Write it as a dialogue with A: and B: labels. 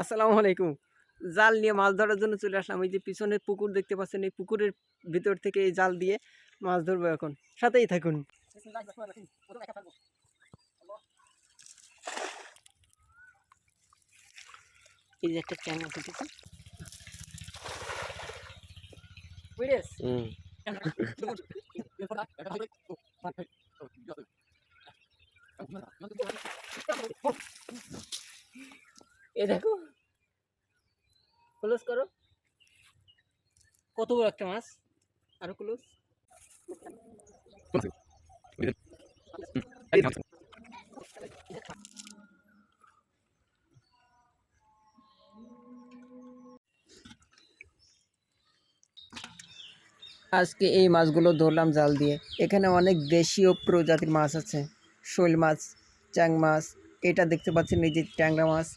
A: আসসালামু আলাইকুম। জাল নিয়ে মাছ ধরার জন্য চলে আসলাম। এই যে পিছনে পুকুর দেখতে পাচ্ছেন, এই পুকুরের ভিতর থেকে এই জাল দিয়ে মাছ ধরবো এখন। সাথেই থাকুন। এই যে একটা ট্যাংরা উঠেছে। বুঝেছ? এই দেখো, ক্লোজ করো। কত বড় একটা মাছ। আরো ক্লোজ। আজকে এই মাছগুলো ধরলাম জাল দিয়ে। এখানে অনেক দেশীয় প্রজাতির মাছ আছে। শোল মাছ, চ্যাং মাছ, এটা দেখতে পাচ্ছেন এই যে ট্যাংরা মাছ।